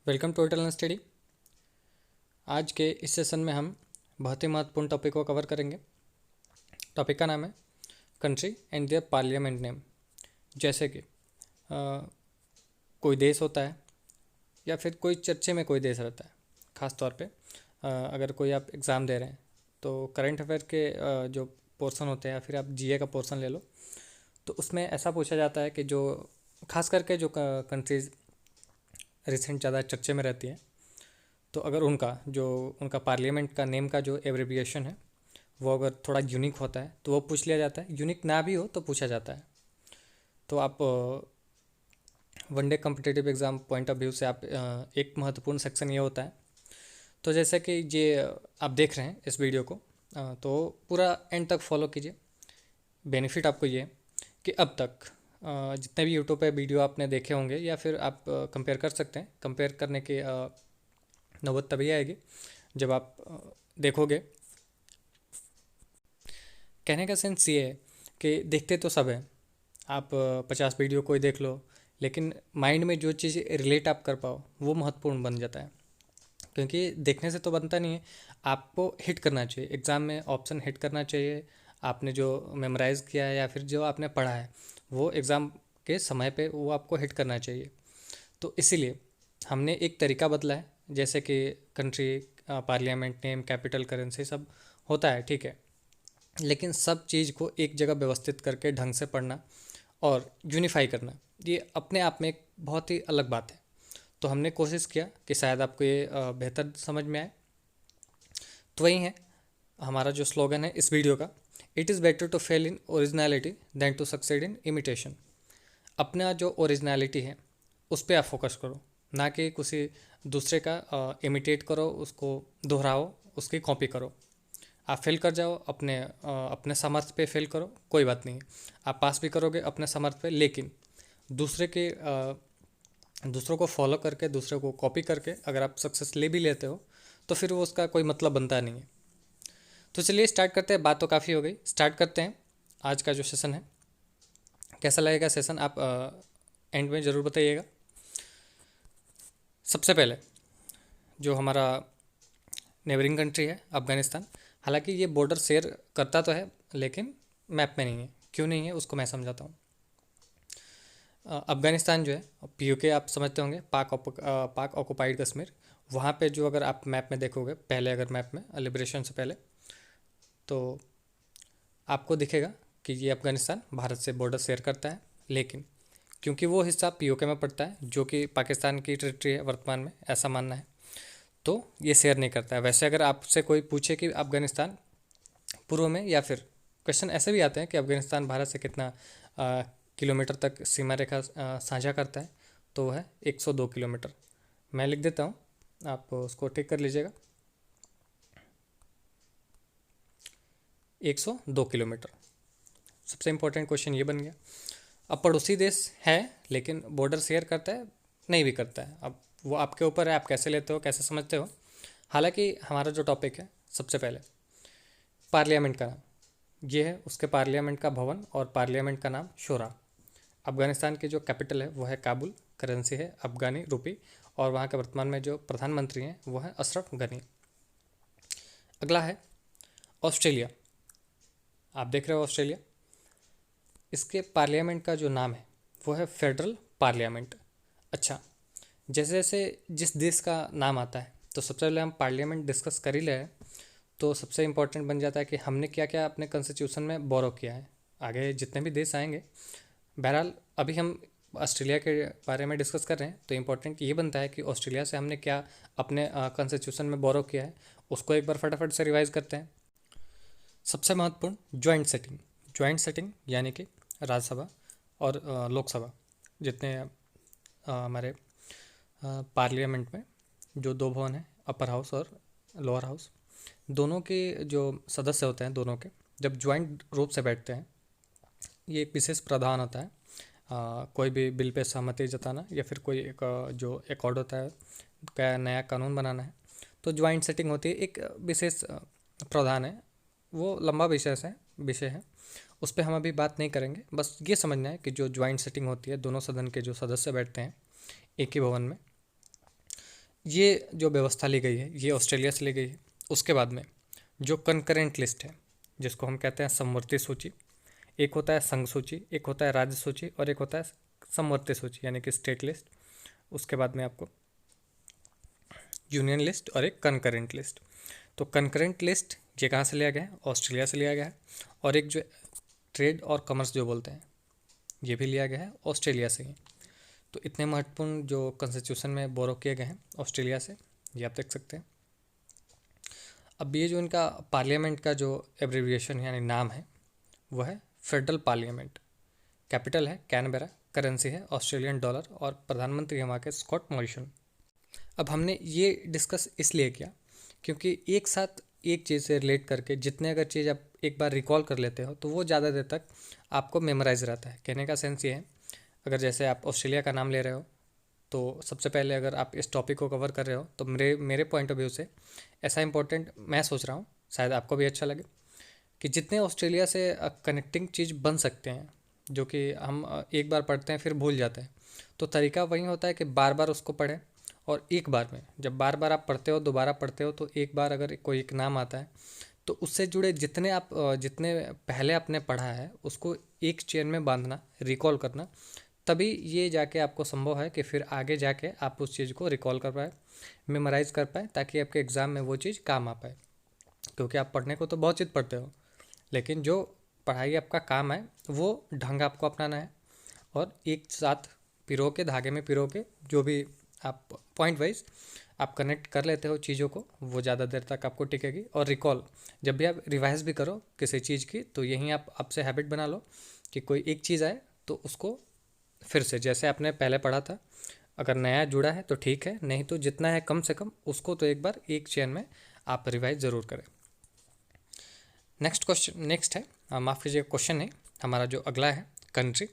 Welcome to hotel and study. आज के इस सेशन में हम बहुत ही महत्वपूर्ण टॉपिक को कवर करेंगे। टॉपिक का नाम है country and their parliament name. जैसे कि कोई देश होता है या फिर कोई चर्चे में कोई देश रहता है। ख़ास तौर पे अगर कोई आप एग्ज़ाम दे रहे हैं तो करंट अफेयर के जो पोर्शन होते हैं या फिर आप जीए का पोर्शन ले लो, तो उसमें ऐसा पूछा जाता है कि जो खास करके जो कंट्रीज़ रिसेंट ज़्यादा चर्चे में रहती है, तो अगर उनका पार्लियामेंट का नेम का जो एब्रिविएशन है वो अगर थोड़ा यूनिक होता है तो वो पूछ लिया जाता है। यूनिक ना भी हो तो पूछा जाता है। तो आप one day competitive exam point of view से आप एक महत्वपूर्ण सेक्शन ये होता है। तो जैसे कि ये आप देख रहे हैं इस वीडियो को, तो पूरा एंड तक फॉलो कीजिए। बेनिफिट आपको ये कि अब तक जितने भी यूट्यूब पे वीडियो आपने देखे होंगे या फिर आप कंपेयर कर सकते हैं। कंपेयर करने की नौबत तभी आएगी जब आप देखोगे। कहने का सेंस ये है कि देखते तो सब है, आप 50 वीडियो कोई देख लो, लेकिन माइंड में जो चीज़ रिलेट आप कर पाओ वो महत्वपूर्ण बन जाता है। क्योंकि देखने से तो बनता नहीं है, आपको हिट करना चाहिए। एग्ज़ाम में ऑप्शन हिट करना चाहिए। आपने जो मेमोराइज़ किया है या फिर जो आपने पढ़ा है वो एग्ज़ाम के समय पे वो आपको हिट करना चाहिए। तो इसीलिए हमने एक तरीका बदला है। जैसे कि country, parliament name, capital, currency सब होता है, ठीक है, लेकिन सब चीज़ को एक जगह व्यवस्थित करके ढंग से पढ़ना और यूनिफाई करना, ये अपने आप में एक बहुत ही अलग बात है। तो हमने कोशिश किया कि शायद आपको ये बेहतर समझ में आए। तो वही है हमारा जो स्लोगन है इस वीडियो का, it is better to fail in originality than to succeed in imitation. अपना जो ओरिजिनलिटी है उस पर आप फोकस करो, ना कि किसी दूसरे का इमिटेट करो, उसको दोहराओ, उसकी कॉपी करो। आप फेल कर जाओ अपने सामर्थ्य पे फेल करो, कोई बात नहीं है। आप पास भी करोगे अपने सामर्थ्य पे, लेकिन दूसरों को फॉलो करके, दूसरों को कॉपी करके अगर आप सक्सेस ले भी लेते हो तो फिर वो उसका कोई मतलब बनता नहीं है। तो चलिए स्टार्ट करते हैं। बात तो काफ़ी हो गई, स्टार्ट करते हैं आज का जो सेशन है। कैसा लगेगा सेशन आप एंड में ज़रूर बताइएगा। सबसे पहले जो हमारा नेबरिंग कंट्री है अफ़गानिस्तान, हालांकि ये बॉर्डर शेयर करता तो है लेकिन मैप में नहीं है। क्यों नहीं है उसको मैं समझाता हूँ। अफ़गानिस्तान जो है पीओके आप समझते होंगे, पाक ऑक्युपाइड कश्मीर। वहाँ पे जो अगर आप मैप में देखोगे, पहले अगर मैप में लिबरेशन से पहले, तो आपको दिखेगा कि ये अफ़गानिस्तान भारत से बॉर्डर शेयर करता है। लेकिन क्योंकि वो हिस्सा पीओके में पड़ता है जो कि पाकिस्तान की टेरिटरी है वर्तमान में, ऐसा मानना है, तो ये शेयर नहीं करता है। वैसे अगर आपसे कोई पूछे कि अफ़गानिस्तान पूर्व में, या फिर क्वेश्चन ऐसे भी आते हैं कि अफ़गानिस्तान भारत से कितना किलोमीटर तक सीमा रेखा साझा करता है, तो वह है 102 किलोमीटर। मैं लिख देता हूँ, आप उसको टिक कर लीजिएगा। 102 किलोमीटर। सबसे इम्पोर्टेंट क्वेश्चन ये बन गया। अब पड़ोसी देश है लेकिन बॉर्डर शेयर करता है, नहीं भी करता है, अब वो आपके ऊपर है, आप कैसे लेते हो, कैसे समझते हो। हालांकि हमारा जो टॉपिक है, सबसे पहले पार्लियामेंट का नाम ये है, उसके पार्लियामेंट का भवन और पार्लियामेंट का नाम शोरा। अफगानिस्तान की जो कैपिटल है वो है काबुल, करेंसी है अफगानी रुपी, और वहाँ के वर्तमान में जो प्रधानमंत्री हैं वो है अशरफ गनी। अगला है ऑस्ट्रेलिया। आप देख रहे हो ऑस्ट्रेलिया, इसके पार्लियामेंट का जो नाम है वो है फेडरल पार्लियामेंट। अच्छा, जैसे जैसे जिस देश का नाम आता है तो सबसे पहले हम पार्लियामेंट डिस्कस कर ही ले हैं, तो सबसे इम्पोर्टेंट बन जाता है कि हमने क्या क्या अपने कॉन्स्टिट्यूशन में बोरो किया है। आगे जितने भी देश आएंगे, बहरहाल अभी हम ऑस्ट्रेलिया के बारे में डिस्कस कर रहे हैं, तो इम्पोर्टेंट ये बनता है कि ऑस्ट्रेलिया से हमने क्या अपने कॉन्स्टिट्यूशन में बोरो किया है, उसको एक बार फटाफट से रिवाइज करते हैं। सबसे महत्वपूर्ण ज्वाइंट सेटिंग यानी कि राज्यसभा और लोकसभा, जितने हमारे पार्लियामेंट में जो दो भवन हैं, अपर हाउस और लोअर हाउस, दोनों के जो सदस्य होते हैं, दोनों के जब ज्वाइंट रूप से बैठते हैं, ये एक विशेष प्रावधान होता है। कोई भी बिल पे सहमति जताना या फिर कोई एक जो एकॉर्ड होता है, क्या नया कानून बनाना है, तो ज्वाइंट सेटिंग होती है। एक विशेष प्रावधान है, वो लंबा विषय है, उस पर हम अभी बात नहीं करेंगे। बस ये समझना है कि जो ज्वाइंट सेटिंग होती है, दोनों सदन के जो सदस्य बैठते हैं एक ही भवन में, ये जो व्यवस्था ली गई है ये ऑस्ट्रेलिया से ली गई है। उसके बाद में जो कंकरेंट लिस्ट है, जिसको हम कहते हैं समवर्ती सूची, एक होता है संघ सूची, एक होता है राज्य सूची, और एक होता है समवर्ती सूची यानी कि स्टेट लिस्ट। उसके बाद में आपको यूनियन लिस्ट और एक कंकरेंट लिस्ट। तो कंकरेंट लिस्ट ये कहाँ से लिया गया है? ऑस्ट्रेलिया से लिया गया है। और एक जो ट्रेड और कॉमर्स जो बोलते हैं ये भी लिया गया है ऑस्ट्रेलिया से ही। तो इतने महत्वपूर्ण जो कॉन्स्टिट्यूशन में बोरो किए गए हैं ऑस्ट्रेलिया से, ये आप देख सकते हैं। अब ये जो इनका पार्लियामेंट का जो एब्रिविएशन यानी नाम है वो है फेडरल पार्लियामेंट। कैपिटल है कैनबेरा, करेंसी है ऑस्ट्रेलियन डॉलर, और प्रधानमंत्री है वहाँ के स्कॉट मॉरिसन। अब हमने ये डिस्कस इसलिए किया क्योंकि एक साथ एक चीज़ से रिलेट करके जितने अगर चीज़ आप एक बार रिकॉल कर लेते हो तो वो ज़्यादा देर तक आपको मेमोराइज रहता है। कहने का सेंस ये है, अगर जैसे आप ऑस्ट्रेलिया का नाम ले रहे हो तो सबसे पहले अगर आप इस टॉपिक को कवर कर रहे हो तो मेरे मेरे पॉइंट ऑफ व्यू से ऐसा इंपॉर्टेंट मैं सोच रहा हूँ, शायद आपको भी अच्छा लगे, कि जितने ऑस्ट्रेलिया से कनेक्टिंग चीज़ बन सकते हैं जो कि हम एक बार पढ़ते हैं फिर भूल जाते हैं, तो तरीका वही होता है कि बार बार उसको पढ़ें। और एक बार में जब बार बार आप पढ़ते हो, दोबारा पढ़ते हो, तो एक बार अगर कोई एक नाम आता है तो उससे जुड़े जितने पहले आपने पढ़ा है उसको एक चेन में बांधना, रिकॉल करना, तभी ये जाके आपको संभव है कि फिर आगे जाके आप उस चीज़ को रिकॉल कर पाए, मेमोराइज कर पाए, ताकि आपके एग्ज़ाम में वो चीज़ काम आ पाए। क्योंकि आप पढ़ने को तो बहुत चीज़ पढ़ते हो, लेकिन जो पढ़ाई आपका काम है वो ढंग आपको अपनाना है, और एक साथ पिरो के धागे में पिरो के जो भी आप पॉइंट वाइज आप कनेक्ट कर लेते हो चीज़ों को, वो ज़्यादा देर तक आपको टिकेगी। और रिकॉल जब भी आप रिवाइज भी करो किसी चीज़ की, तो यहीं आप आपसे हैबिट बना लो कि कोई एक चीज़ आए तो उसको फिर से जैसे आपने पहले पढ़ा था, अगर नया जुड़ा है तो ठीक है, नहीं तो जितना है कम से कम उसको तो एक बार एक चेन में आप रिवाइज ज़रूर करें। नेक्स्ट है, माफ़ कीजिएगा, क्वेश्चन है हमारा जो अगला है कंट्री,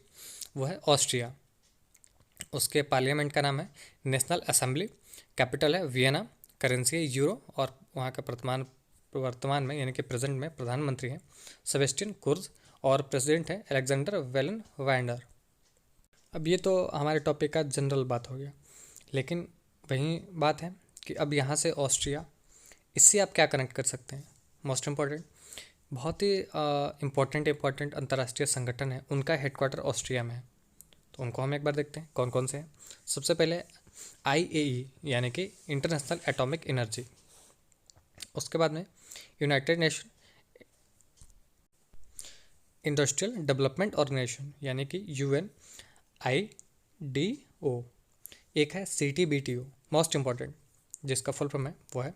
वो है ऑस्ट्रिया। उसके पार्लियामेंट का नाम है नेशनल असेंबली, कैपिटल है वियना, करेंसी है यूरो, और वहाँ का वर्तमान में यानी कि प्रेजेंट में प्रधानमंत्री हैं सेबेस्टियन कुर्ज, और प्रेसिडेंट है अलेक्जेंडर वेलन वाइंडर। अब ये तो हमारे टॉपिक का जनरल बात हो गया, लेकिन वही बात है कि अब यहाँ से ऑस्ट्रिया, इससे आप क्या कनेक्ट कर सकते हैं? मोस्ट इम्पॉर्टेंट, बहुत ही इम्पॉर्टेंट अंतर्राष्ट्रीय संगठन है, उनका हेडक्वार्टर ऑस्ट्रिया में है। तो उनको हम एक बार देखते हैं कौन कौन से हैं। सबसे पहले IAEA यानी कि इंटरनेशनल एटॉमिक एनर्जी। उसके बाद में United Nation Industrial Development Organization यानी कि UNIDO। एक है CTBTO, मोस्ट इम्पॉर्टेंट, जिसका फुल फॉर्म है वो है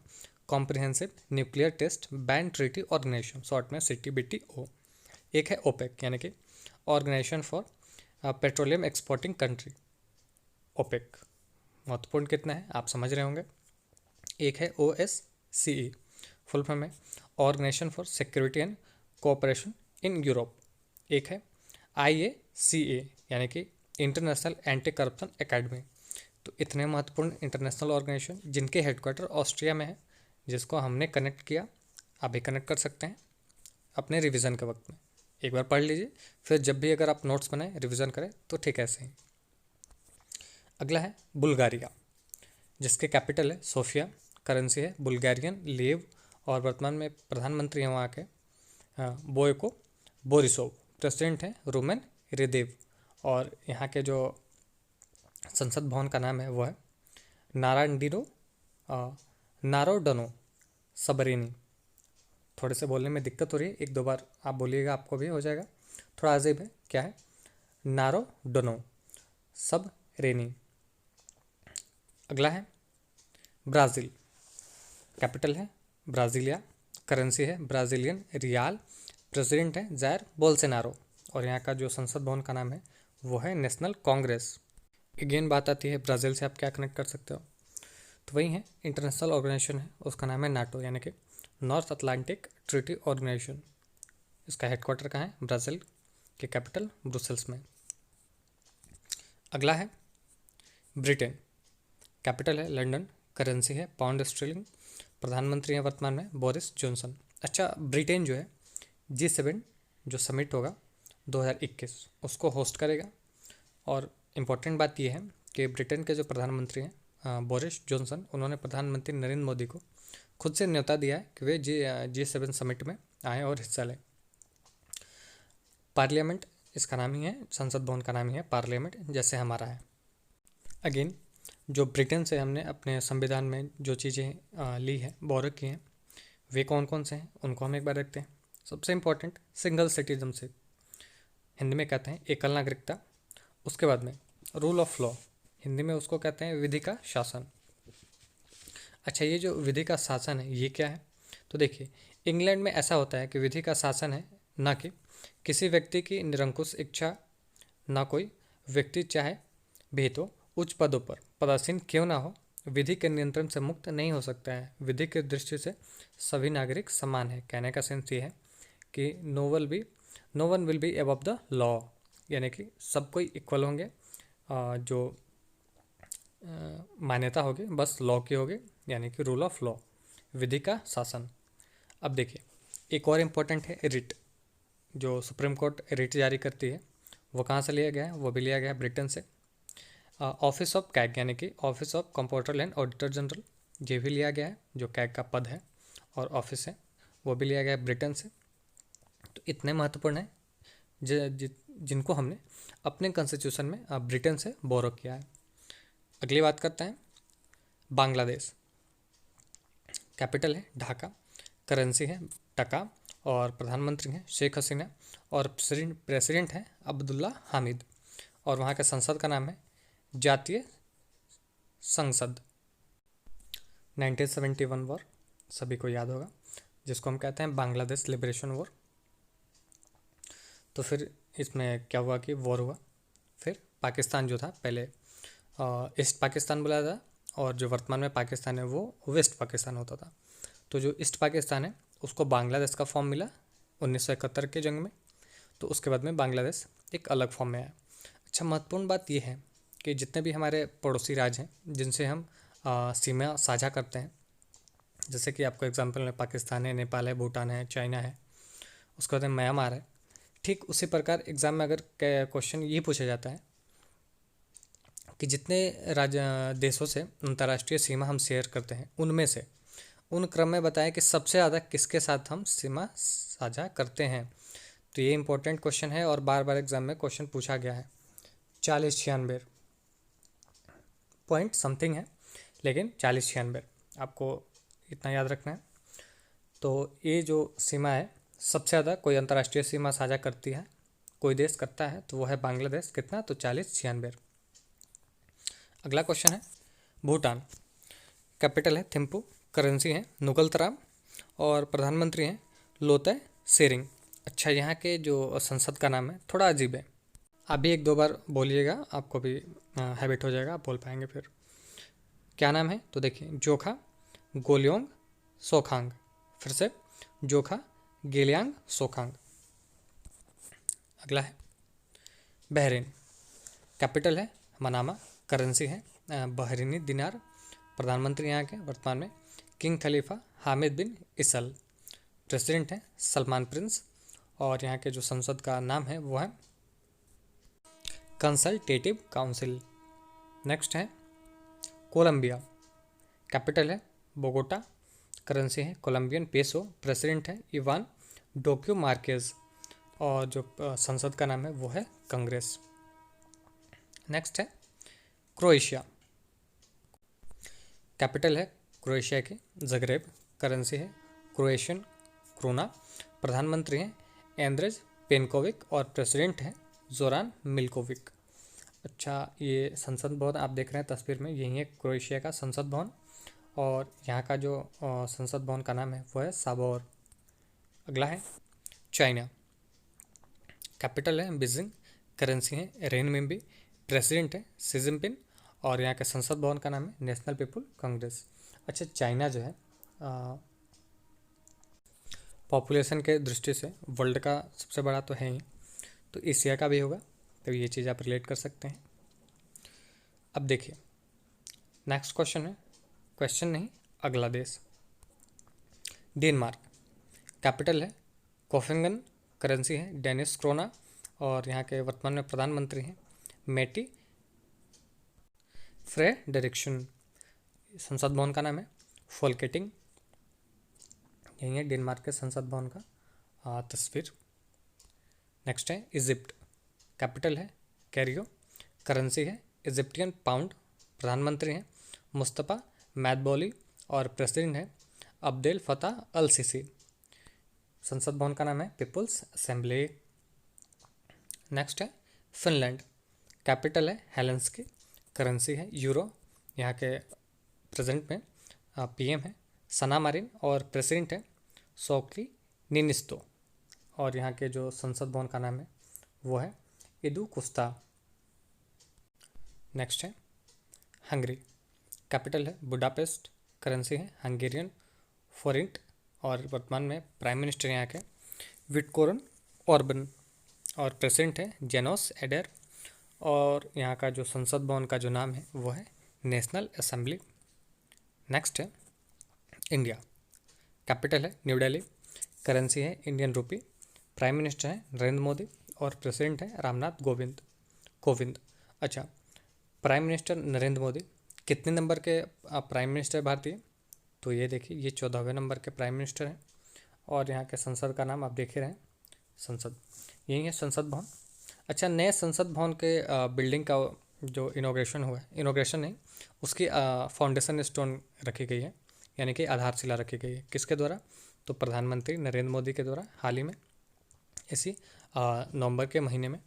Comprehensive Nuclear Test Ban Treaty Organization, short में CTBTO। एक है OPEC यानी कि Organization for Petroleum Exporting Country, OPEC। महत्वपूर्ण कितना है आप समझ रहे होंगे। एक है OSCE, फुल फॉर्म है Organization for Security and Cooperation in Europe. एक है IACA यानी कि इंटरनेशनल एंटी करप्शन एकेडमी। तो इतने महत्वपूर्ण इंटरनेशनल ऑर्गेनाइजेशन जिनके हेडक्वार्टर ऑस्ट्रिया में है, जिसको हमने कनेक्ट किया, आप भी कनेक्ट कर सकते हैं अपने रिवीजन के वक्त में। एक बार पढ़ लीजिए, फिर जब भी अगर आप नोट्स बनाएं रिवीजन करें तो ठीक है ऐसे ही। अगला है बुल्गारिया, जिसके कैपिटल है सोफिया, करेंसी है बुल्गारियन लेव, और वर्तमान में प्रधानमंत्री हैं वहाँ के बोयको बोरिसोव, प्रेसिडेंट हैं रूमेन रेदेव, और यहाँ के जो संसद भवन का नाम है वो है नारोडनो सबरेनी। थोड़े से बोलने में दिक्कत हो रही है, एक दो बार आप बोलिएगा आपको भी हो जाएगा, थोड़ा अजीब है। क्या है? नारोडनो सबरेनी। अगला है ब्राज़ील, कैपिटल है ब्राज़ीलिया, करेंसी है ब्राज़ीलियन रियाल, प्रेसिडेंट है जायर बोल्सोनारो, और यहाँ का जो संसद भवन का नाम है वो है नेशनल कांग्रेस। अगेन बात आती है ब्राज़ील से आप क्या कनेक्ट कर सकते हो, तो वही है इंटरनेशनल ऑर्गेनाइजेशन है, उसका नाम है नाटो यानी कि नॉर्थ अटलांटिक ट्रीटी ऑर्गेनाइजेशन। इसका हेडक्वार्टर कहाँ है? ब्राज़ील के कैपिटल ब्रुसेल्स में। अगला है ब्रिटेन, कैपिटल है लंदन, करेंसी है पाउंड स्टर्लिंग, प्रधानमंत्री हैं वर्तमान में बोरिस जॉनसन। अच्छा, ब्रिटेन जो है G7 जो समिट होगा 2021 उसको होस्ट करेगा, और इम्पोर्टेंट बात यह है कि ब्रिटेन के जो प्रधानमंत्री हैं बोरिस जॉनसन, उन्होंने प्रधानमंत्री नरेंद्र मोदी को खुद से न्योता दिया है कि वे G7 समिट में आएँ और हिस्सा लें। पार्लियामेंट इसका नाम ही है, संसद भवन का नाम ही है पार्लियामेंट, जैसे हमारा है। अगेन जो ब्रिटेन से हमने अपने संविधान में जो चीज़ें ली है, बोरो की हैं, वे कौन कौन से हैं उनको हम एक बार देखते हैं। सबसे इम्पोर्टेंट सिंगल सिटीजनशिप, हिंदी में कहते हैं एकल नागरिकता। उसके बाद में रूल ऑफ लॉ, हिंदी में उसको कहते हैं विधि का शासन। अच्छा, ये जो विधि का शासन है ये क्या है? तो देखिए, इंग्लैंड में ऐसा होता है कि विधि का शासन है ना कि किसी व्यक्ति की निरंकुश इच्छा, ना कोई व्यक्ति चाहे भी तो उच्च पदों पर पदासीन क्यों ना हो, विधि के नियंत्रण से मुक्त नहीं हो सकता है। विधि की दृष्टि से सभी नागरिक समान है। कहने का सेंस ये है कि no one will be above the law, यानी कि सब कोई इक्वल होंगे, जो मान्यता होगी बस लॉ की होगी, यानी कि रूल ऑफ लॉ, विधि का शासन। अब देखिए, एक और इम्पोर्टेंट है रिट, जो सुप्रीम कोर्ट रिट जारी करती है, वो कहाँ से लिया गया है? वो भी लिया गया है ब्रिटेन से। ऑफिस ऑफ कैग, यानी कि office of comptroller and auditor general, ये भी लिया गया है, जो कैग का पद है और ऑफिस है, वो भी लिया गया है ब्रिटेन से। तो इतने महत्वपूर्ण हैं जिनको हमने अपने कॉन्स्टिट्यूशन में ब्रिटेन से बोरो किया है। अगली बात करते हैं बांग्लादेश। कैपिटल है ढाका, करेंसी है टका, और प्रधानमंत्री हैं शेख हसीना, और प्रेसिडेंट हैं अब्दुल्ला हामिद, और वहाँ के संसद का नाम है जातीय संसद। 1971 वॉर सभी को याद होगा, जिसको हम कहते हैं बांग्लादेश लिबरेशन वॉर। तो फिर इसमें क्या हुआ कि वॉर हुआ, फिर पाकिस्तान जो था पहले ईस्ट पाकिस्तान बुलाया था, और जो वर्तमान में पाकिस्तान है वो वेस्ट पाकिस्तान होता था। तो जो ईस्ट पाकिस्तान है उसको बांग्लादेश का फॉर्म मिला 1971 के जंग में, तो उसके बाद में बांग्लादेश एक अलग फॉर्म में आया। अच्छा, महत्वपूर्ण बात यह है कि जितने भी हमारे पड़ोसी राज्य हैं जिनसे हम सीमा साझा करते हैं, जैसे कि आपको एग्जांपल में पाकिस्तान है, नेपाल है, भूटान है, चाइना है, उसके बाद में म्यांमार है, ठीक उसी प्रकार एग्ज़ाम में अगर क्वेश्चन ये पूछा जाता है कि जितने राज्य देशों से अंतर्राष्ट्रीय सीमा हम शेयर करते हैं, उनमें से उन क्रम में बताएं कि सबसे ज़्यादा किसके साथ हम सीमा साझा करते हैं। तो ये इंपॉर्टेंट क्वेश्चन है और बार बार एग्जाम में क्वेश्चन पूछा गया है। 40-96 पॉइंट समथिंग है, लेकिन 40-96 आपको इतना याद रखना है। तो ये जो सीमा है, सबसे ज़्यादा कोई अंतर्राष्ट्रीय सीमा साझा करती है, कोई देश करता है, तो वो है बांग्लादेश। कितना? तो 40-96। अगला क्वेश्चन है भूटान। कैपिटल है थिम्पू, करेंसी है नुगलतराम, और प्रधानमंत्री हैं लोते सेरिंग। अच्छा, यहाँ के जो संसद का नाम है थोड़ा अजीब है, आप भी 1-2 बार बोलिएगा, आपको भी हैबिट हो जाएगा, आप बोल पाएंगे। फिर क्या नाम है? तो देखिए, जोखा गोलियोंग सोखांग, फिर से जोखा गेलियांग सोखांग। अगला है बहरीन। कैपिटल है मनामा, करेंसी है बहरीनी दिनार, प्रधानमंत्री यहाँ के वर्तमान में किंग खलीफा हामिद बिन इसल, प्रेसिडेंट हैं सलमान प्रिंस, और यहाँ के जो संसद का नाम है वो है कंसल्टेटिव काउंसिल। नेक्स्ट है कोलंबिया। कैपिटल है बोगोटा, करेंसी है कोलंबियन पेसो, प्रेसिडेंट है इवान डोक्यू मार्केज, और जो संसद का नाम है वो है कांग्रेस। नेक्स्ट है क्रोएशिया। कैपिटल है क्रोएशिया की ज़ग्रेब, करेंसी है क्रोएशियन क्रोना, प्रधानमंत्री हैं एंद्रेज पेनकोविक, और प्रेसिडेंट हैं जोरान मिल्कोविक। अच्छा, ये संसद भवन आप देख रहे हैं तस्वीर में, यही है क्रोएशिया का संसद भवन, और यहाँ का जो संसद भवन का नाम है वो है साबोर। अगला है चाइना। कैपिटल है बीजिंग, करेंसी है रेनमिंबी, प्रेसिडेंट है शी जिनपिंग, और यहाँ के संसद भवन का नाम है नेशनल पीपुल कांग्रेस। अच्छा, चाइना जो है पॉपुलेशन के दृष्टि से वर्ल्ड का सबसे बड़ा तो है ही, तो एशिया का भी होगा, तो ये चीज़ आप रिलेट कर सकते हैं। अब देखिए नेक्स्ट क्वेश्चन है, क्वेश्चन नहीं अगला देश डेनमार्क। कैपिटल है कोफेंगन, करेंसी है डेनिश क्रोना, और यहाँ के वर्तमान में प्रधानमंत्री हैं मेटी फ्रेडरिक्सन। संसद भवन का नाम है फोल्केटिंग, यही है डेनमार्क के संसद भवन का तस्वीर। नेक्स्ट है इजिप्ट, कैपिटल है कैरियो, करेंसी है इजिप्टियन पाउंड, प्रधानमंत्री हैं मुस्तफ़ा मैदबोली और प्रेसिडेंट है अब्देल फताह अल सीसी। संसद भवन का नाम है पीपुल्स असेंबली। नेक्स्ट है फिनलैंड, कैपिटल है हेलेंस्की, करेंसी है यूरो, यहाँ के प्रेजेंट में पीएम है सना मारिन और प्रेसिडेंट है सौकी निनिस्तो, और यहाँ के जो संसद भवन का नाम है वो है इदू कुस्ता। नेक्स्ट है हंगरी, कैपिटल है बुडापेस्ट, करेंसी है हंगेरियन फोरिंट और वर्तमान में प्राइम मिनिस्टर यहाँ के विक्टोरन ऑर्बन और प्रेसिडेंट है जेनोस एडर, और यहाँ का जो संसद भवन का जो नाम है वो है नेशनल असेंबली। नेक्स्ट है इंडिया, कैपिटल है न्यू दिल्ली, करेंसी है इंडियन रुपी, प्राइम मिनिस्टर है नरेंद्र मोदी और प्रेसिडेंट है रामनाथ कोविंद। अच्छा, प्राइम मिनिस्टर नरेंद्र मोदी कितने नंबर के प्राइम मिनिस्टर भारतीय? तो ये देखिए, ये 14वें नंबर के प्राइम मिनिस्टर हैं, और यहाँ के संसद का नाम आप देख ही रहे हैं संसद, यही है संसद भवन। अच्छा, नए संसद भवन के बिल्डिंग का जो इनॉग्रेशन हुआ है, इनॉग्रेशन नहीं, उसकी फाउंडेशन स्टोन रखी गई है, यानी कि आधारशिला रखी गई है। किसके द्वारा? तो प्रधानमंत्री नरेंद्र मोदी के द्वारा हाल ही में, इसी नवंबर के महीने में।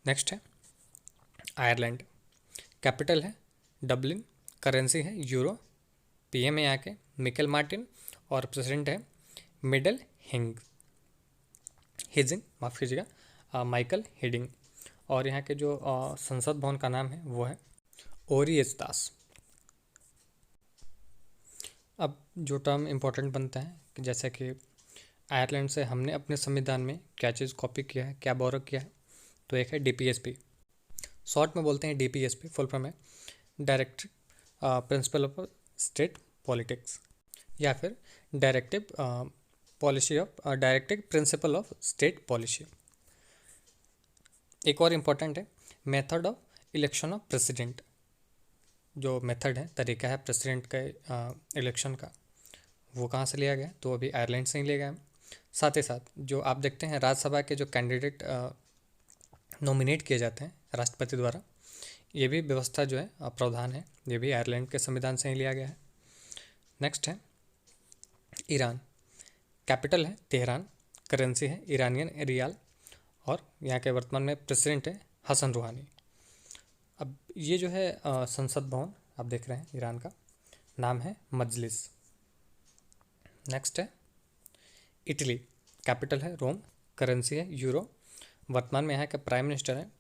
नेक्स्ट है आयरलैंड, कैपिटल है डबलिन, करेंसी है यूरो, पीएम है यहाँ के मिकेल मार्टिन और प्रेसिडेंट है मिडल हिजिंग, माफ़ कीजिएगा, माइकल हिडिंग, और यहाँ के जो संसद भवन का नाम है वो है ओरिएस्तास। अब जो टर्म इम्पोर्टेंट बनता है कि जैसे कि आयरलैंड से हमने अपने संविधान में क्या चीज़ कॉपी किया है, क्या बोरो किया है, तो एक है डीपीएसपी, शॉर्ट में बोलते हैं डीपीएसपी, फुल फॉर्म है direct principle of state politics, या फिर directive principle of state policy. एक और इम्पोर्टेंट है method of election of president, जो मेथड है, तरीका है प्रेसिडेंट के इलेक्शन का, वो कहाँ से लिया गया? तो अभी आयरलैंड से ही लिया गया है। साथ ही साथ जो आप देखते हैं राज्यसभा के जो कैंडिडेट नॉमिनेट किए जाते हैं राष्ट्रपति द्वारा, ये भी व्यवस्था जो है प्रावधान है, ये भी आयरलैंड के संविधान से ही लिया गया है। नेक्स्ट है ईरान, कैपिटल है तेहरान, करेंसी है ईरानियन रियाल, और यहाँ के वर्तमान में प्रेसिडेंट है हसन रूहानी। अब ये जो है संसद भवन आप देख रहे हैं ईरान का, नाम है मजलिस। नेक्स्ट है इटली, कैपिटल है रोम, करेंसी है यूरो, वर्तमान में यहाँ के प्राइम मिनिस्टर हैं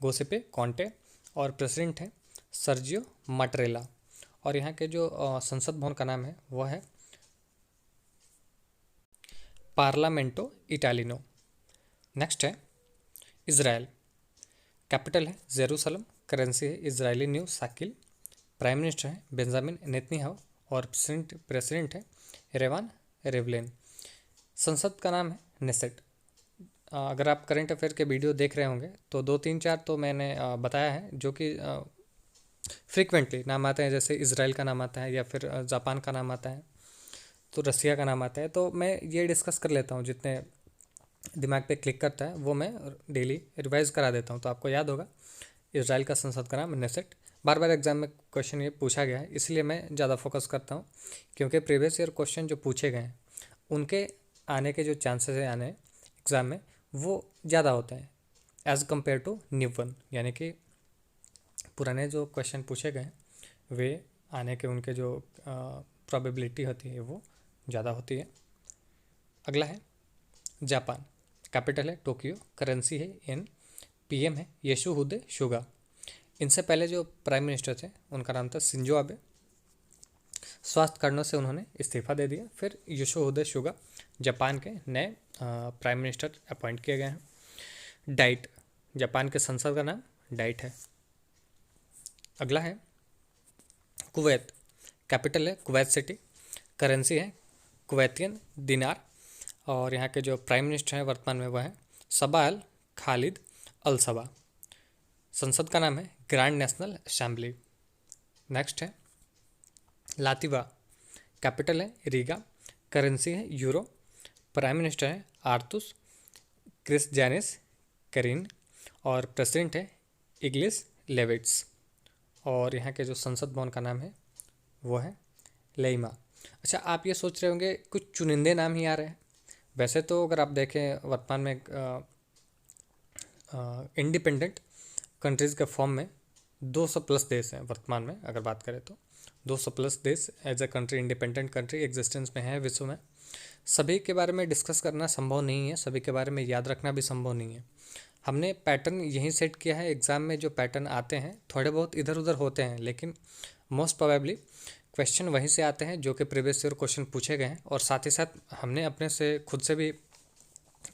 गोसेपे कॉन्टे और प्रेसिडेंट है सर्जियो माटरेला, और यहाँ के जो संसद भवन का नाम है वो है पार्लामेंटो इटालिनो। नेक्स्ट है इज़राइल, कैपिटल है जेरूसलम, करेंसी है Israeli new Shakil, prime minister है बेंजामिन नेतन्याहू और प्रेसिडेंट है रेवान रिवलिन। संसद का नाम है नेसेट। अगर आप करंट अफेयर के वीडियो देख रहे होंगे तो 2-3-4 तो मैंने बताया है, जो कि फ्रीक्वेंटली नाम आते हैं, जैसे इजराइल का नाम आता है, या फिर जापान का नाम आता है, तो रसिया का नाम आता है। तो मैं ये डिस्कस कर लेता हूँ, जितने दिमाग पे क्लिक करता है वो मैं डेली रिवाइज करा देता हूँ, तो आपको याद होगा इजराइल का संसद का नाम नेसेट। बार बार एग्जाम में क्वेश्चन ये पूछा गया है, इसलिए मैं ज़्यादा फोकस करता हूँ, क्योंकि प्रीवियस ईयर क्वेश्चन जो पूछे गए हैं उनके आने के जो चांसेस है आने एग्ज़ाम में वो ज़्यादा होते हैं as compare to new one, यानी कि पुराने जो क्वेश्चन पूछे गए हैं वे आने के उनके जो प्रोबेबिलिटी होती है वो ज़्यादा होती है। अगला है जापान, कैपिटल है टोक्यो, करेंसी है येन, पीएम है योशिहिदे सुगा। इनसे पहले जो प्राइम मिनिस्टर थे उनका नाम था शिंजो आबे, स्वास्थ्य कारणों से उन्होंने इस्तीफा दे दिया। फिर योशिहिदे सुगा जापान के नए प्राइम मिनिस्टर अपॉइंट किए गए हैं। डाइट, जापान के संसद का नाम डाइट है। अगला है कुवैत, कैपिटल है कुवैत सिटी, करेंसी है कुवैतियन दिनार, और यहाँ के जो प्राइम मिनिस्टर हैं वर्तमान में वह है सबा अल खालिद अल सबा। संसद का नाम है ग्रैंड नेशनल असेंबली। नेक्स्ट है लातिवा, कैपिटल है रीगा, करेंसी है यूरो, प्राइम मिनिस्टर है आर्थुस क्रिस्टियानिस करीन और प्रेसिडेंट है इग्लिस लेविट्स। और यहाँ के जो संसद भवन का नाम है वो है लेइमा। अच्छा, आप ये सोच रहे होंगे कुछ चुनिंदे नाम ही आ रहे हैं। वैसे तो अगर आप देखें वर्तमान में इंडिपेंडेंट कंट्रीज़ के फॉर्म में 200 प्लस देश हैं वर्तमान में, अगर बात करें तो 200 प्लस देश as a country, independent country existence में है विश्व में। सभी के बारे में डिस्कस करना संभव नहीं है, सभी के बारे में याद रखना भी संभव नहीं है। हमने पैटर्न यहीं सेट किया है। एग्ज़ाम में जो पैटर्न आते हैं थोड़े बहुत इधर उधर होते हैं, लेकिन मोस्ट प्रोबेबली क्वेश्चन वहीं से आते हैं जो कि प्रीवियस ईयर क्वेश्चन पूछे गए हैं। और साथ ही साथ हमने अपने से खुद से भी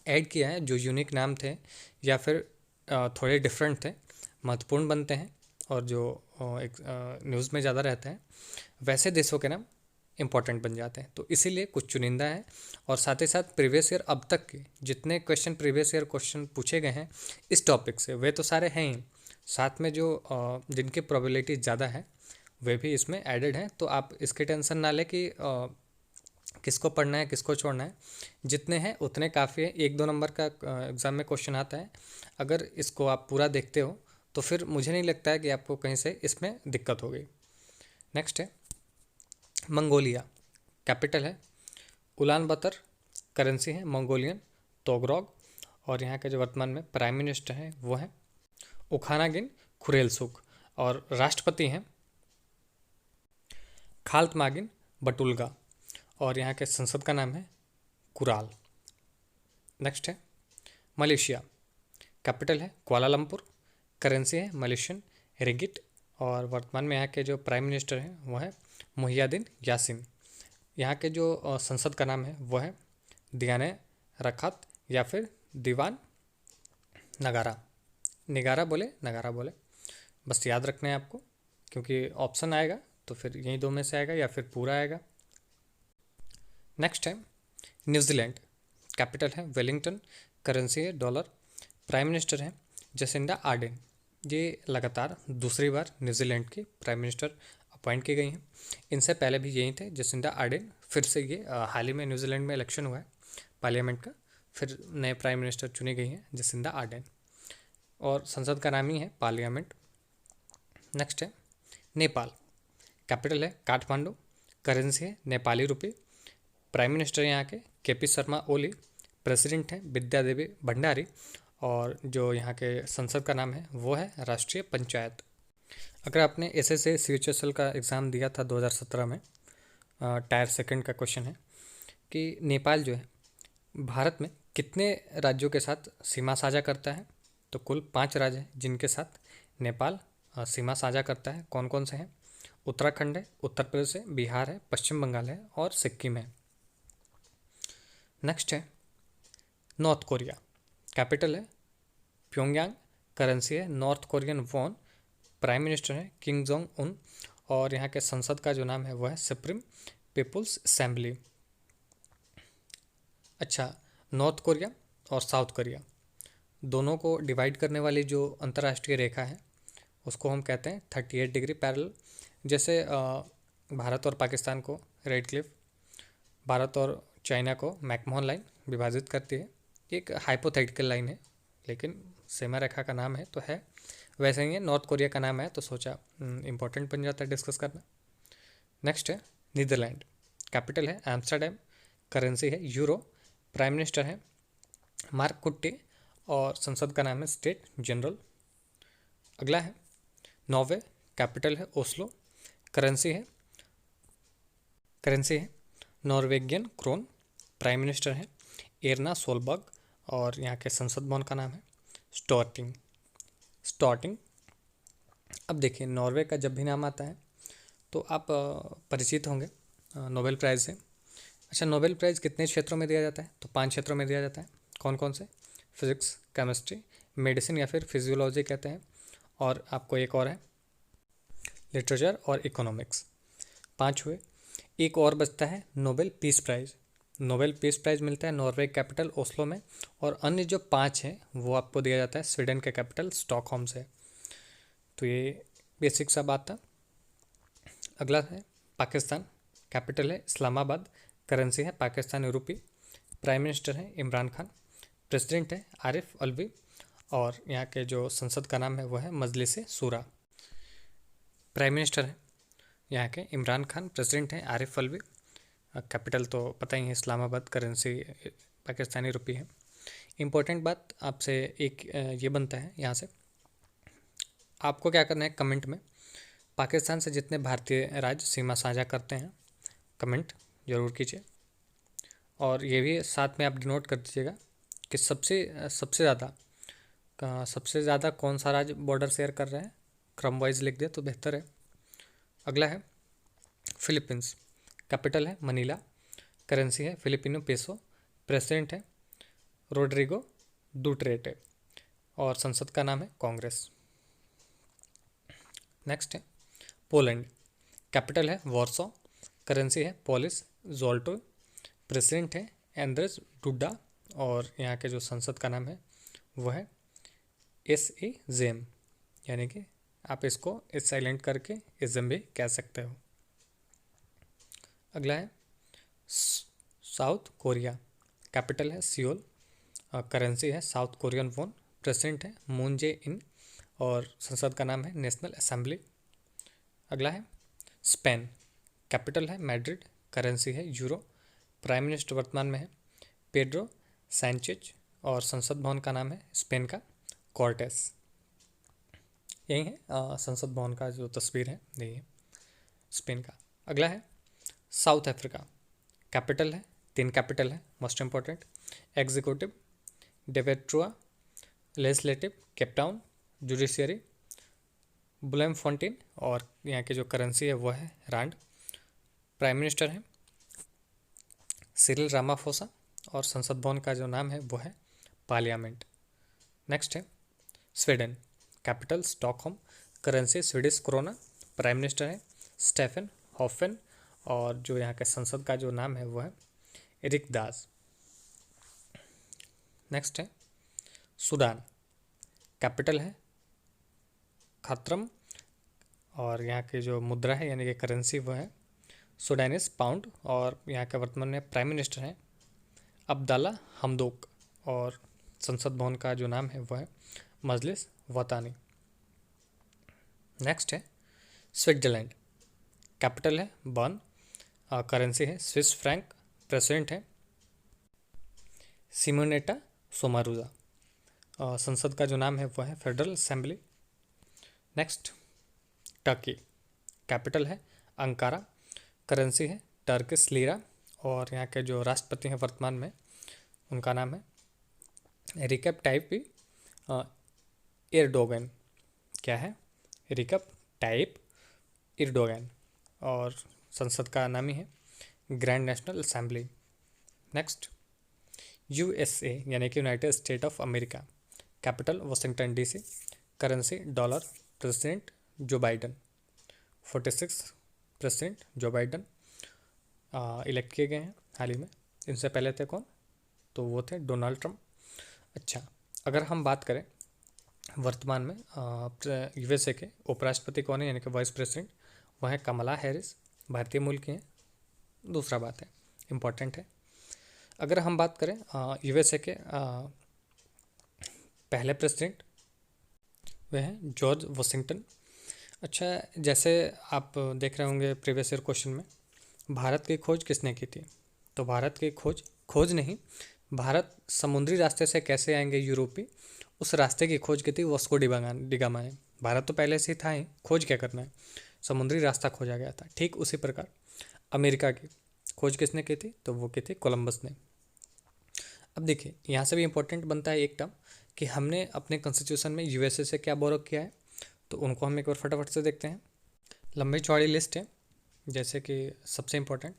ऐड किया है जो यूनिक नाम थे या फिर थोड़े डिफरेंट थे, महत्वपूर्ण बनते हैं और जो न्यूज़ में ज़्यादा रहते हैं, वैसे देशों के नाम इंपॉर्टेंट बन जाते हैं। तो इसीलिए कुछ चुनिंदा है। और साथ ही साथ प्रीवियस ईयर अब तक के जितने क्वेश्चन प्रीवियस ईयर क्वेश्चन पूछे गए हैं इस टॉपिक से, वे तो सारे हैं ही, साथ में जो जिनकी प्रोबेबिलिटी ज़्यादा है वे भी इसमें एडेड हैं। तो आप इसकी टेंशन ना लें कि किसको पढ़ना है किसको छोड़ना है, जितने हैं उतने काफ़ी है। 1-2 नंबर का एग्ज़ाम में क्वेश्चन आता है, अगर इसको आप पूरा देखते हो तो फिर मुझे नहीं लगता है कि आपको कहीं से इसमें दिक्कत होगी। नेक्स्ट है मंगोलिया, कैपिटल है उलान बतर, करेंसी है मंगोलियन तोगरोग और यहाँ के जो वर्तमान में प्राइम मिनिस्टर हैं वो हैं उखानागिन खुरेलसुख और राष्ट्रपति हैं खाल्तमागिन बटुल्गा और यहाँ के संसद का नाम है कुराल। नेक्स्ट है मलेशिया, कैपिटल है कुआलालंपुर, करेंसी है मलेशियन रिगिट और वर्तमान में यहाँ के जो प्राइम मिनिस्टर हैं वो है मुहियाद्दीन यासिन। यहाँ के जो संसद का नाम है वो है दियाने रखात या फिर दीवान नगारा, निगारा बोले नगारा बोले, बस याद रखना है आपको, क्योंकि ऑप्शन आएगा तो फिर यही दो में से आएगा या फिर पूरा आएगा। नेक्स्ट है न्यूजीलैंड, कैपिटल है वेलिंगटन, करेंसी है डॉलर, प्राइम मिनिस्टर है जसिंडा आर्डेन। ये लगातार दूसरी बार न्यूजीलैंड की प्राइम मिनिस्टर अपॉइंट की गई हैं। इनसे पहले भी यही थे जसिंडा आर्डेन, फिर से ये हाल ही में न्यूजीलैंड में इलेक्शन हुआ है पार्लियामेंट का, फिर नए प्राइम मिनिस्टर चुनी गई हैं जसिंडा आर्डेन और संसद का नाम ही है पार्लियामेंट। नेक्स्ट है नेपाल, कैपिटल है काठमांडू, करेंसी है नेपाली रुपये, प्राइम मिनिस्टर यहाँ के केपी शर्मा ओली, प्रेसिडेंट हैं विद्या देवी भंडारी और जो यहाँ के संसद का नाम है वो है राष्ट्रीय पंचायत। अगर आपने एसएससी सीएचएसएल का एग्ज़ाम दिया था 2017 में, टायर सेकंड का क्वेश्चन है कि नेपाल जो है भारत में कितने राज्यों के साथ सीमा साझा करता है, तो कुल 5 राज्य हैं जिनके साथ नेपाल सीमा साझा करता है। कौन कौन से हैं? उत्तराखंड है, उत्तर प्रदेश है, बिहार है, पश्चिम बंगाल है और सिक्किम है। नेक्स्ट है नॉर्थ कोरिया, कैपिटल है प्योंगयांग, करेंसी है north Korean von, prime minister है किम जोंग उन और यहाँ के संसद का जो नाम है वो है सुप्रीम पीपुल्स असेंबली। अच्छा, नॉर्थ कोरिया और साउथ कोरिया दोनों को डिवाइड करने वाली जो अंतर्राष्ट्रीय रेखा है उसको हम कहते हैं 38 डिग्री पैरेलल। जैसे भारत और पाकिस्तान को रेड क्लिफ, भारत और चाइना को मैकमोहन लाइन विभाजित करती है। एक हाइपोथेटिकल लाइन है लेकिन सीमा रेखा का नाम है तो है, वैसे ही है। नॉर्थ कोरिया का नाम है तो सोचा इम्पोर्टेंट बन जाता है डिस्कस करना। नेक्स्ट है नीदरलैंड, कैपिटल है एम्स्टर्डम, करेंसी है यूरो, प्राइम मिनिस्टर है मार्क कुट्टे और संसद का नाम है स्टेट जनरल। अगला है नॉर्वे, कैपिटल है ओस्लो, करेंसी है नॉर्वेगियन क्रोन, प्राइम मिनिस्टर है एरना सोलबर्ग और यहाँ के संसद भवन का नाम है स्टॉर्टिंग। अब देखिए नॉर्वे का जब भी नाम आता है तो आप परिचित होंगे नोबेल प्राइज़ से। अच्छा, नोबेल प्राइज़ कितने क्षेत्रों में दिया जाता है? तो 5 क्षेत्रों में दिया जाता है। कौन कौन से? फिजिक्स, केमिस्ट्री, मेडिसिन या फिर फिजियोलॉजी कहते हैं, और आपको एक और है लिटरेचर और इकोनॉमिक्स। 5 हुए। एक और बचता है Nobel peace prize. Nobel peace prize मिलता है नॉर्वे कैपिटल ओस्लो में, और अन्य जो 5 हैं वो आपको दिया जाता है स्वीडन के कैपिटल स्टॉकहोम से। तो ये बेसिक सा बात था। अगला है पाकिस्तान, कैपिटल है इस्लामाबाद, करेंसी है पाकिस्तानी रुपी, प्राइम मिनिस्टर है इमरान खान, प्रेसिडेंट है आरिफ अलवी, और यहाँ के जो संसद का नाम है वो है मजलिस शूरा। प्राइम मिनिस्टर है यहाँ के इमरान खान, प्रेसिडेंट है आरिफ अलवी, कैपिटल तो पता ही है इस्लामाबाद, करेंसी पाकिस्तानी रुपी है। इम्पोर्टेंट बात आपसे एक ये बनता है यहाँ से, आपको क्या करना है कमेंट में पाकिस्तान से जितने भारतीय राज्य सीमा साझा करते हैं कमेंट ज़रूर कीजिए, और ये भी साथ में आप डिनोट कर दीजिएगा कि सबसे ज़्यादा कौन सा राज्य बॉर्डर शेयर कर रहा है, क्रम वाइज लिख दे तो बेहतर है। अगला है फिलीपींस, कैपिटल है मनीला, करेंसी है फिलिपिनो पेसो, प्रेसिडेंट है रोड्रिगो डुटरेटे, और संसद का नाम है कांग्रेस। नेक्स्ट है पोलैंड, कैपिटल है वॉर्सो, करेंसी है पॉलिश ज़ोल्टो, प्रेसिडेंट है एंड्रेस डुडा, और यहाँ के जो संसद का नाम है वो है SEZEM, यानी कि आप इसको इस साइलेंट करके इज़म भी कह सकते हो। अगला है साउथ कोरिया, कैपिटल है सियोल, करेंसी है साउथ कोरियन वॉन, प्रेसिडेंट है मून जे इन, और संसद का नाम है नेशनल असेंबली। अगला है स्पेन, कैपिटल है मैड्रिड, करेंसी है यूरो, प्राइम मिनिस्टर वर्तमान में है पेड्रो सैंचेज, और संसद भवन का नाम है स्पेन का कॉर्टेस। यही है संसद भवन का जो तस्वीर है यही है स्पेन का। अगला है साउथ अफ्रीका, कैपिटल है 3 कैपिटल है मोस्ट इम्पॉर्टेंट, एग्जीक्यूटिव डेवेट्रुआ, legislative Cape Town, judiciary Bloemfontein, और यहाँ की जो करेंसी है वो है रांड, प्राइम मिनिस्टर है सिरिल रामाफोसा, और संसद भवन का जो नाम है वो है पार्लियामेंट। नेक्स्ट है Sweden, capital Stockholm, currency Swedish krona, prime minister है स्टेफन हॉफेन, और जो यहाँ के संसद का जो नाम है वो है एरिक दास। नेक्स्ट है सूडान, कैपिटल है खार्तूम, और यहाँ की जो मुद्रा है यानी कि करेंसी वो है सूडानिस पाउंड, और यहाँ के वर्तमान में प्राइम मिनिस्टर हैं अब्दुल्ला हमदोक, और संसद भवन का जो नाम है वो है मजलिस वतानी। नेक्स्ट है स्विट्जरलैंड, कैपिटल है बर्न, करेंसी है स्विस फ्रैंक, प्रेसिडेंट है सिमोनेटा सोमारुजा, संसद का जो नाम है वो है federal assembly. Next Turkey, capital है अंकारा, करेंसी है टर्किश लीरा, और यहाँ के जो राष्ट्रपति हैं वर्तमान में उनका नाम है रिकेप टाइप एर्डोगन। क्या है? रिकेप टाइप एर्डोगन, और संसद का नाम ही है grand national assembly. Next USA यानी कि United state of America, capital Washington DC, currency dollar, president जो बाइडन, 46 प्रेसिडेंट जो बाइडन इलेक्ट किए गए हैं हाल ही में। इनसे पहले थे कौन? तो वो थे डोनाल्ड ट्रंप। अच्छा, अगर हम बात करें वर्तमान में USA के उपराष्ट्रपति कौन है यानी कि वाइस प्रेसिडेंट, वह है कमला हैरिस, भारतीय मूल की हैं। दूसरा बात है इम्पॉर्टेंट है, अगर हम बात करें USA के पहले प्रेसिडेंट वे हैं जॉर्ज वाशिंगटन। अच्छा, जैसे आप देख रहे होंगे प्रीवियस ईयर क्वेश्चन में भारत की खोज किसने की थी, तो भारत की खोज नहीं, भारत समुद्री रास्ते से कैसे आएंगे यूरोपी, उस रास्ते की खोज की थी वास्को डिगामा ने। भारत तो पहले से ही था ही, खोज क्या करना है, समुद्री रास्ता खोजा गया था। ठीक उसी प्रकार अमेरिका की खोज किसने की थी, तो वो की थी कोलंबस ने। अब देखिए यहाँ से भी इम्पोर्टेंट बनता है एक टर्म कि हमने अपने कॉन्स्टिट्यूशन में USA से क्या बोरो किया है, तो उनको हम एक बार फटाफट से देखते हैं। लंबी चौड़ी लिस्ट है, जैसे कि सबसे इम्पोर्टेंट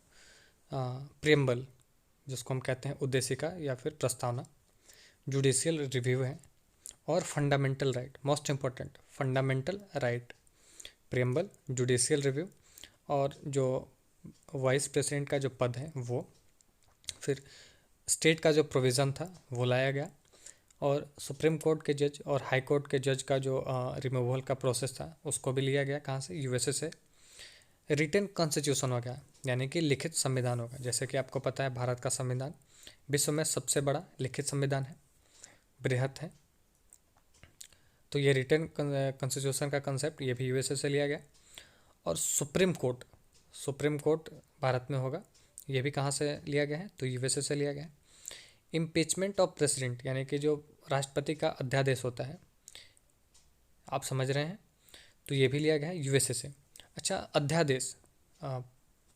प्रियम्बल जिसको हम कहते हैं उद्देशिका या फिर प्रस्तावना, जुडिशियल रिव्यू है, और fundamental right, most important fundamental right, preamble, judicial review, और जो वाइस प्रेसिडेंट का जो पद है वो, फिर स्टेट का जो प्रोविज़न था वो लाया गया, और सुप्रीम कोर्ट के जज और हाई कोर्ट के जज का जो रिमूवल का प्रोसेस था उसको भी लिया गया कहाँ से, USA से। रिटन कॉन्स्टिट्यूशन हो गया, यानी कि लिखित संविधान होगा। जैसे कि आपको पता है भारत का संविधान विश्व में सबसे बड़ा लिखित संविधान है, बृहत है। तो ये रिटन कॉन्स्टिट्यूशन का कंसेप्ट ये भी यूएसए से लिया गया। और सुप्रीम कोर्ट भारत में होगा, ये भी कहाँ से लिया गया है, तो यूएसए से लिया गया है। इम्पीचमेंट ऑफ प्रेसिडेंट, यानी कि जो राष्ट्रपति का अध्यादेश होता है, आप समझ रहे हैं, तो ये भी लिया गया है यूएसए से। अच्छा, अध्यादेश,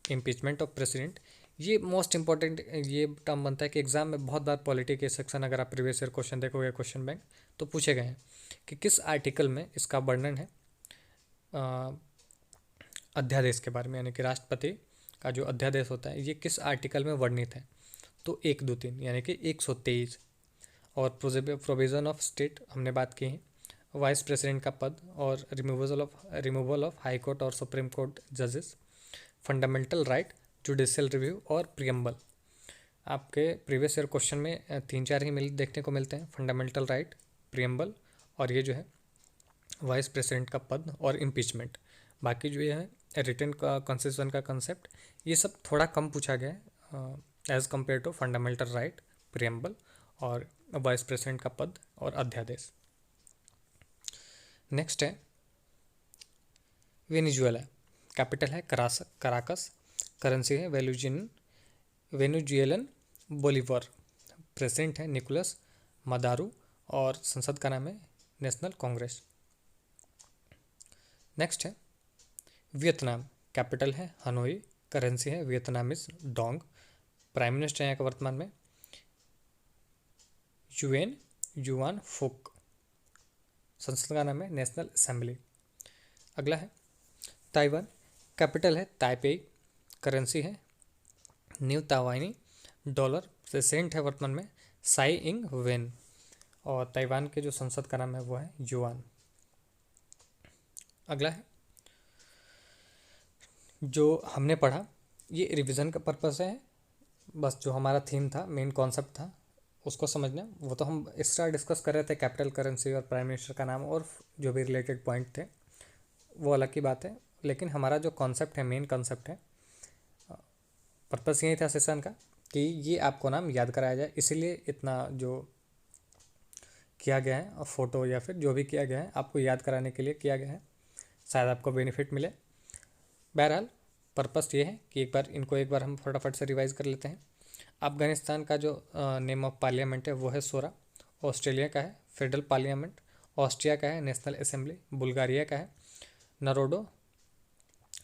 इम्पीचमेंट ऑफ प्रेसिडेंट, ये मोस्ट इंपॉर्टेंट ये टर्म बनता है कि एग्जाम में बहुत बार पॉलिटी के सेक्शन, अगर आप प्रीवियस ईयर क्वेश्चन देखोगे क्वेश्चन बैंक, तो पूछे गए हैं कि किस आर्टिकल में इसका वर्णन है अध्यादेश के बारे में, यानी कि राष्ट्रपति का जो अध्यादेश होता है ये किस आर्टिकल में वर्णित है। तो 1, 2, 3 यानी कि 123। और प्रोविज़न ऑफ स्टेट हमने बात की है, वाइस प्रेसिडेंट का पद, और रिमूवल ऑफ हाई कोर्ट और सुप्रीम कोर्ट जजेस, फंडामेंटल राइट, जुडिशियल रिव्यू और प्रियम्बल। आपके प्रीवियस ईयर क्वेश्चन में 3-4 ही देखने को मिलते हैं, फंडामेंटल राइट, प्रियम्बल, और ये जो है वाइस प्रेसिडेंट का पद और इम्पीचमेंट। बाकी जो ये है रिटन कॉन्स्टिट्यूशन का कंसेप्ट, ये सब थोड़ा कम पूछा गया है as compare to fundamental right, preamble और वाइस प्रेसिडेंट का पद और अध्यादेश। नेक्स्ट है वेनेजुएला, कैपिटल है कराकस, करेंसी है वेनेजुएलन बोलीवर, प्रेसिडेंट है निकोलस मदारो और संसद का नाम है नेशनल कांग्रेस। नेक्स्ट है वियतनाम, कैपिटल है हनोई, करेंसी है वियतनामीज डोंग, प्राइम मिनिस्टर यहाँ का वर्तमान में युआन फुक, संसद का नाम है नेशनल असेंबली। अगला है ताइवान, कैपिटल है ताइपेई, करेंसी है न्यू ताइवानी डॉलर, प्रेसिडेंट है वर्तमान में साई इंग वेन, और ताइवान के जो संसद का नाम है वो है युआन। अगला है जो हमने पढ़ा, ये रिवीजन का पर्पस है, बस जो हमारा थीम था, मेन कॉन्सेप्ट था उसको समझना। वो तो हम एक्स्ट्रा डिस्कस कर रहे थे, कैपिटल, करेंसी और प्राइम मिनिस्टर का नाम और जो भी रिलेटेड पॉइंट थे वो अलग की बात है, लेकिन हमारा जो कॉन्सेप्ट है, मेन कॉन्सेप्ट है, पर्पस यही था सेशन का कि ये आपको नाम याद कराया जाए, इसीलिए इतना जो किया गया है, फ़ोटो या फिर जो भी किया गया है आपको याद कराने के लिए किया गया है, शायद आपको बेनिफिट मिले। बहरहाल पर्पस ये है कि एक बार हम फटाफट से रिवाइज कर लेते हैं। अफ़गानिस्तान का जो नेम ऑफ पार्लियामेंट है वो है सोरा, ऑस्ट्रेलिया का है फेडरल पार्लियामेंट, ऑस्ट्रिया का है नेशनल असेंबली, बुल्गारिया का है नरोडो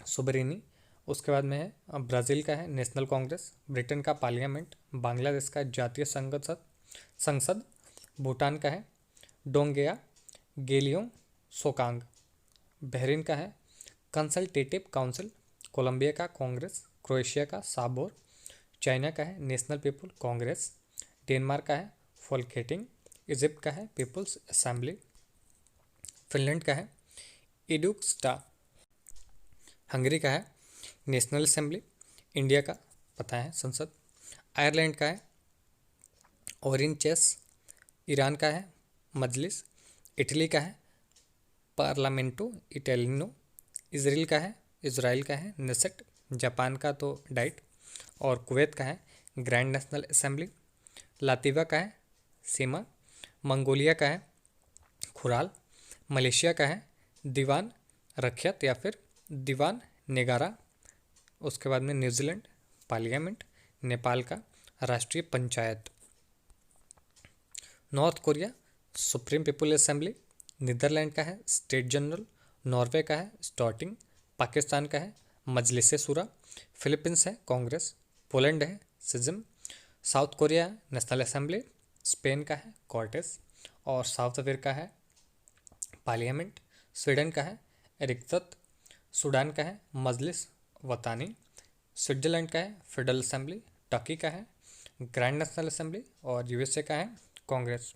सोबरेनी, उसके बाद में है ब्राज़ील का है नेशनल कांग्रेस, ब्रिटेन का पार्लियामेंट, बांग्लादेश का जातीय संसद, भूटान का है डोंगेया गेलियोंग सोकांग, बहरीन का है कंसल्टेटिव काउंसिल, कोलंबिया का कांग्रेस, क्रोएशिया का साबोर, चाइना का है नेशनल पीपल कांग्रेस, डेनमार्क का है फोल्केटिंग, इजिप्ट का है पीपल्स असेंबली, फिनलैंड का है इडुक्स्टा, हंगरी का है नेशनल असेंबली, इंडिया का पता है संसद, आयरलैंड का है ओरिनचेस, ईरान का है मजलिस, इटली का है पार्लामेंटो इटालिनो, इज़राइल का है नेसेट, जापान का तो डाइट, और कुवैत का है ग्रैंड नेशनल असेंबली, लातिवा का है सीमा, मंगोलिया का है खुराल, मलेशिया का है दीवान रखियत या फिर दीवान नेगारा, उसके बाद में न्यूजीलैंड पार्लियामेंट, नेपाल का राष्ट्रीय panchayat, North Korea Supreme People Assembly, Netherland का है स्टेट जनरल, नॉर्वे का है स्टॉटिंग, पाकिस्तान का है मजलिस शूरा, फिलीपींस है कांग्रेस, पोलैंड है सिज्म, साउथ कोरिया है नेशनल असेंबली, स्पेन का है कॉर्टेस, और साउथ अफ्रीका है पार्लियामेंट, स्वीडन का है रिक्तत, सूडान का है मजलिस वतानी, स्विट्जरलैंड का है फेडरल असेंबली, टर्की का है ग्रैंड नेशनल असेंबली, और यूएसए का है कांग्रेस।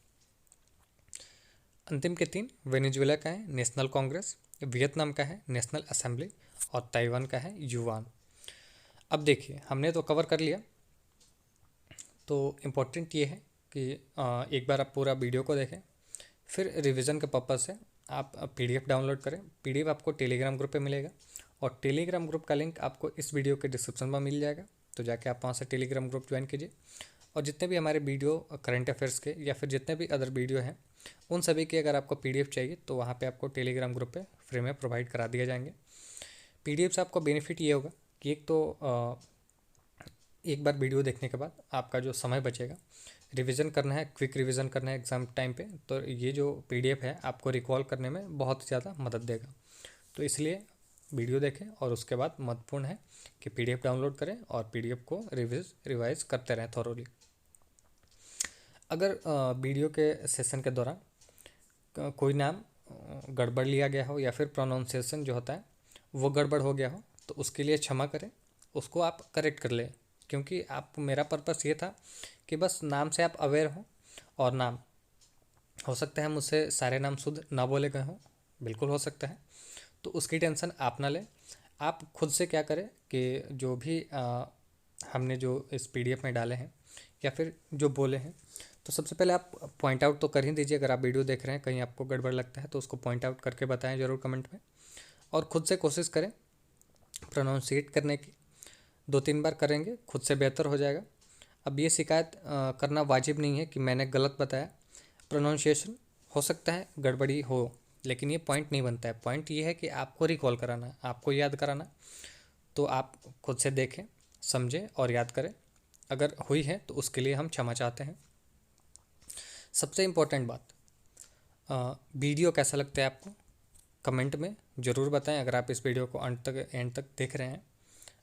अंतिम के 3 वेनेजुएला का है नेशनल कांग्रेस, वियतनाम का है नेशनल असेंबली, और ताइवान का है युआन। अब देखिए हमने तो कवर कर लिया, तो इम्पोर्टेंट ये है कि एक बार आप पूरा वीडियो को देखें, फिर रिवीजन के पर्पज़ से आप पीडीएफ डाउनलोड करें। पीडीएफ आपको टेलीग्राम ग्रुप पे मिलेगा, और टेलीग्राम ग्रुप का लिंक आपको इस वीडियो के डिस्क्रिप्शन में मिल जाएगा, तो जाके आप वहाँ से टेलीग्राम ग्रुप ज्वाइन कीजिए। और जितने भी हमारे वीडियो करंट अफेयर्स के या फिर जितने भी अदर वीडियो हैं उन सभी की अगर आपको PDF चाहिए तो वहाँ पे आपको टेलीग्राम ग्रुप पे फ्री में प्रोवाइड करा दिए जाएंगे। PDF से आपको बेनिफिट ये होगा कि एक तो एक बार वीडियो देखने के बाद आपका जो समय बचेगा, रिवीजन करना है, क्विक रिवीजन करना है एग्ज़ाम टाइम पे, तो ये जो PDF है आपको रिकॉल करने में बहुत ज़्यादा मदद देगा। तो इसलिए वीडियो देखें और उसके बाद महत्वपूर्ण है कि PDF डाउनलोड करें और PDF को रिवाइज करते रहें थॉरोली। अगर वीडियो के सेशन के दौरान कोई नाम गड़बड़ लिया गया हो या फिर प्रोनाउंसिएशन जो होता है वो गड़बड़ हो गया हो तो उसके लिए क्षमा करें, उसको आप करेक्ट कर लें, क्योंकि आप मेरा पर्पस ये था कि बस नाम से आप अवेयर हो। और नाम हो सकता है मुझसे सारे नाम शुद्ध ना बोले गए हों, बिल्कुल हो सकता है, तो उसकी टेंशन आप ना लें। आप खुद से क्या करें कि जो भी हमने जो इस PDF में डाले हैं या फिर जो बोले हैं, तो सबसे पहले आप पॉइंट आउट तो कर ही दीजिए। अगर आप वीडियो देख रहे हैं कहीं आपको गड़बड़ लगता है तो उसको पॉइंट आउट करके बताएं ज़रूर कमेंट में। और ख़ुद से कोशिश करें प्रोनाउंसिएट करने की, 2-3 बार करेंगे खुद से बेहतर हो जाएगा। अब ये शिकायत करना वाजिब नहीं है कि मैंने गलत बताया, प्रोनाउंसिएशन हो सकता है गड़बड़ी हो, लेकिन ये पॉइंट नहीं बनता है। पॉइंट ये है कि आपको रिकॉल कराना, आपको याद कराना, तो आप खुद से देखें, समझें और याद करें। अगर हुई है तो उसके लिए हम क्षमा चाहते हैं। सबसे इम्पोर्टेंट बात, वीडियो कैसा लगता है आपको कमेंट में ज़रूर बताएं। अगर आप इस वीडियो को एंड तक देख रहे हैं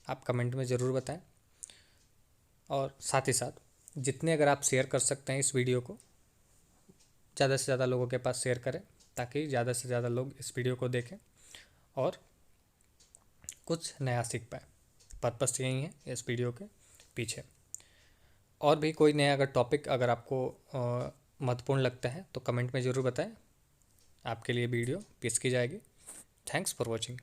आप कमेंट में ज़रूर बताएं। और साथ ही साथ जितने अगर आप शेयर कर सकते हैं इस वीडियो को, ज़्यादा से ज़्यादा लोगों के पास शेयर करें ताकि ज़्यादा से ज़्यादा लोग इस वीडियो को देखें और कुछ नया सीख पाए। पर्पस यही है इस वीडियो के पीछे। और भी कोई नया अगर टॉपिक अगर आपको महत्वपूर्ण लगता है तो कमेंट में ज़रूर बताएं, आपके लिए वीडियो पेश की जाएगी। Thanks for watching.